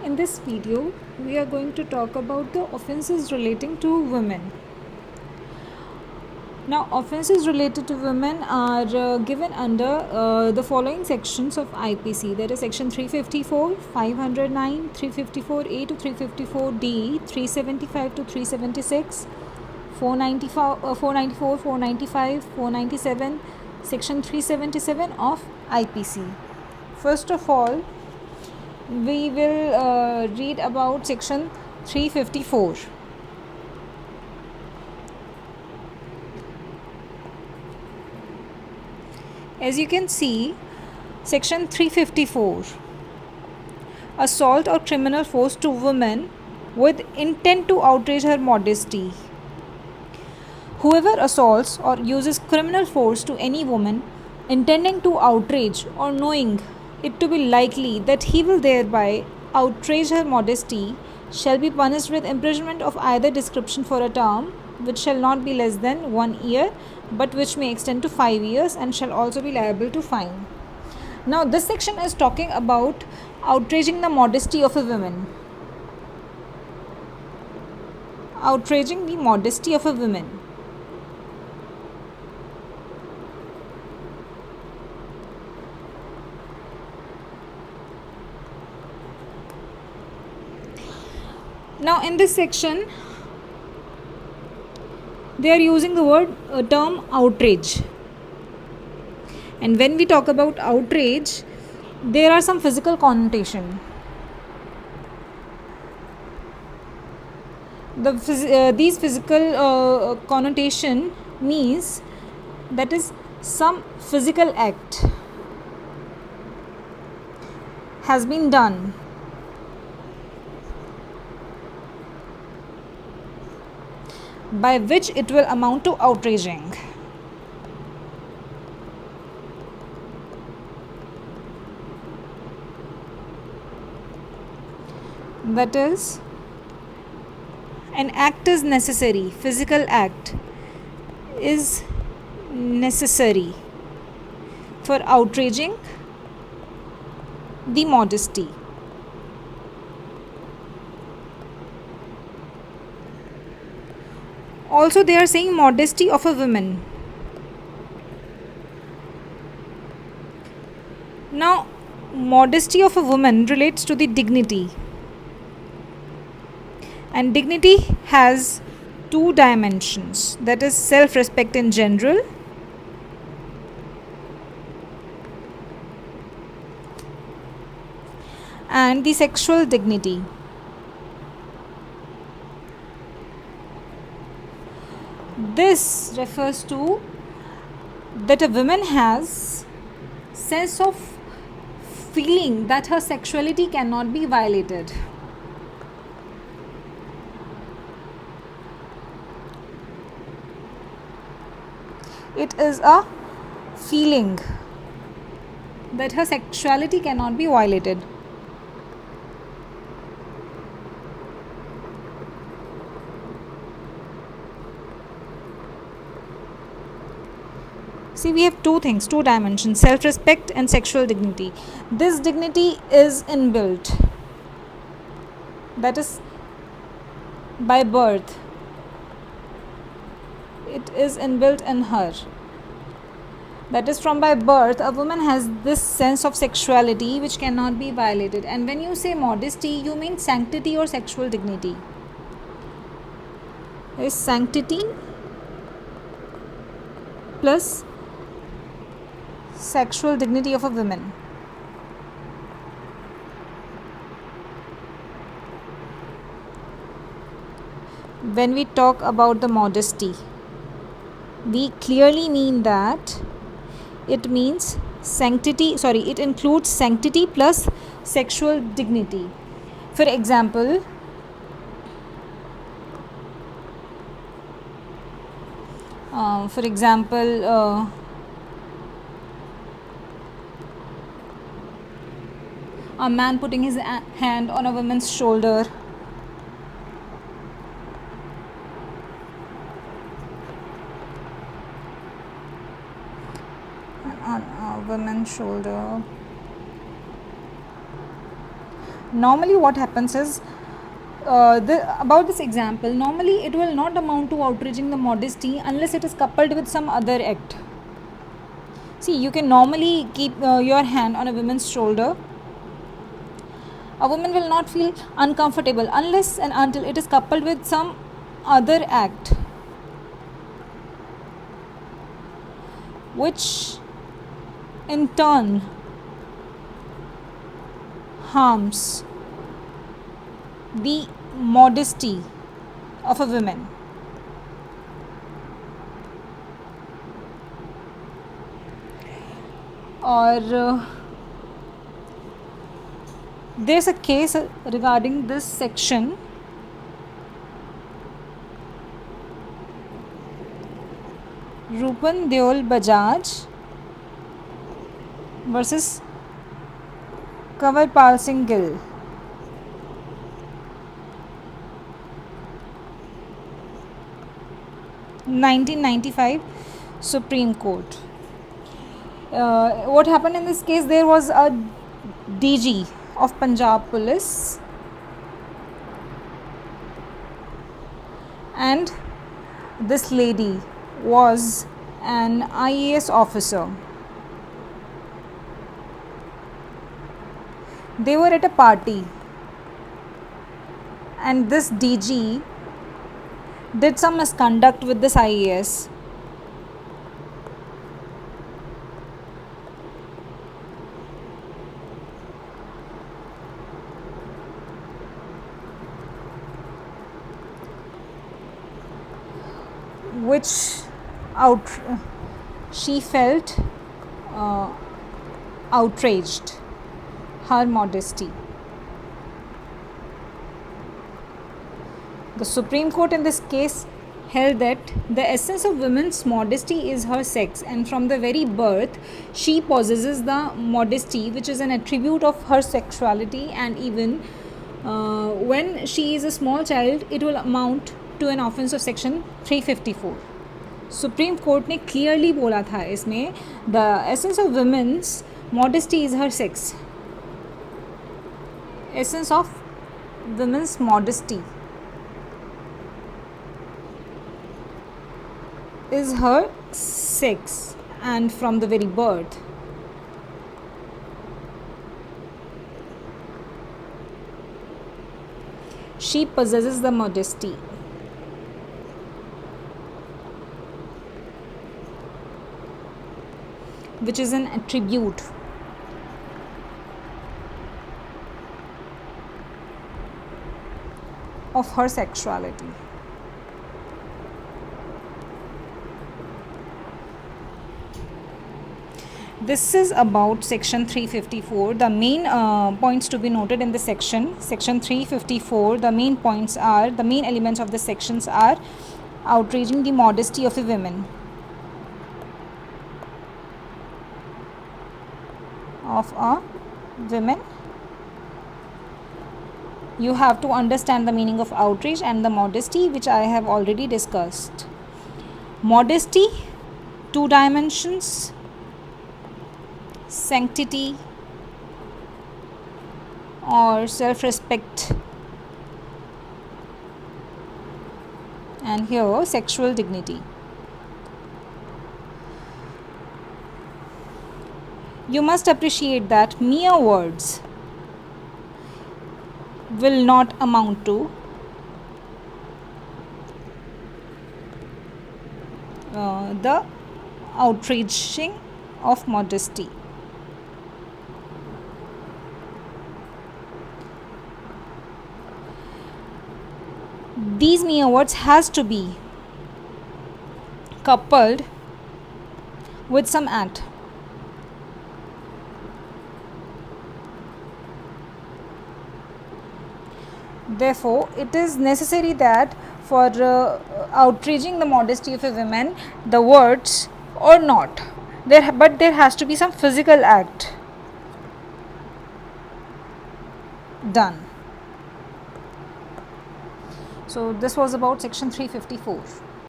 In this video, we are going to talk about the offences relating to women. Now, offences related to women are given under the following sections of IPC. That is section 354, 509, 354A to 354D, 375 to 376, 494, 495, 497, section 377 of IPC. First of all, we will read about section 354. As you can see, section 354, assault or criminal force to woman with intent to outrage her modesty. Whoever assaults or uses criminal force to any woman intending to outrage or knowing it to be likely that he will thereby outrage her modesty shall be punished with imprisonment of either description for a term which shall not be less than 1 year but which may extend to 5 years and shall also be liable to fine. Now this section is talking about outraging the modesty of a woman. Outraging the modesty of a woman. Now in this section, they are using the word term outrage. And when we talk about outrage, there are some physical connotation. These physical connotation means that is some physical act has been done by which it will amount to outraging. That is, an act is necessary, physical act is necessary for outraging the modesty. Also, they are saying modesty of a woman. Now, modesty of a woman relates to the dignity. And dignity has two dimensions. That is self-respect in general and the sexual dignity. This refers to that a woman has sense of feeling that her sexuality cannot be violated. It is a feeling that her sexuality cannot be violated. See, we have two things, two dimensions, self-respect and sexual dignity. This dignity is inbuilt. That is by birth. It is inbuilt in her. That is, from by birth, a woman has this sense of sexuality which cannot be violated. And when you say modesty, you mean sanctity or sexual dignity. There is sanctity plus sexual dignity of a woman. When we talk about the modesty, we clearly mean that it means it includes sanctity plus sexual dignity. For example, a man putting his hand on a woman's shoulder. On a woman's shoulder. Normally what happens is, about this example, normally it will not amount to outraging the modesty unless it is coupled with some other act. See, you can normally keep your hand on a woman's shoulder. A woman will not feel uncomfortable unless and until it is coupled with some other act which in turn harms the modesty of a woman. Or there's a case regarding this section. Rupan Deol Bajaj versus Kanwarpal Singh Gill. 1995 Supreme Court. What happened in this case? There was a DG of Punjab Police and this lady was an IAS officer. They were at a party and this DG did some misconduct with this IAS. Which she felt outraged her modesty. The Supreme Court in this case held that the essence of women's modesty is her sex, and from the very birth she possesses the modesty which is an attribute of her sexuality, and even when she is a small child it will amount to an offense of section 354. Supreme Court ने clearly बोला था इसमें, the essence of women's modesty is her sex. Essence of women's modesty is her sex, and from the very birth she possesses the modesty. Which is an attribute of her sexuality. This is about section 354. The main points to be noted in this section 354, the main points are, the main elements of the sections are outraging the modesty of a woman, You have to understand the meaning of outrage and the modesty, which I have already discussed. Modesty, 2 dimensions: sanctity or self-respect, and here sexual dignity. You must appreciate that mere words will not amount to the outraging of modesty. These mere words has to be coupled with some act. Therefore, it is necessary that for outraging the modesty of a woman, the words or not, but there has to be some physical act done. So this was about section 354.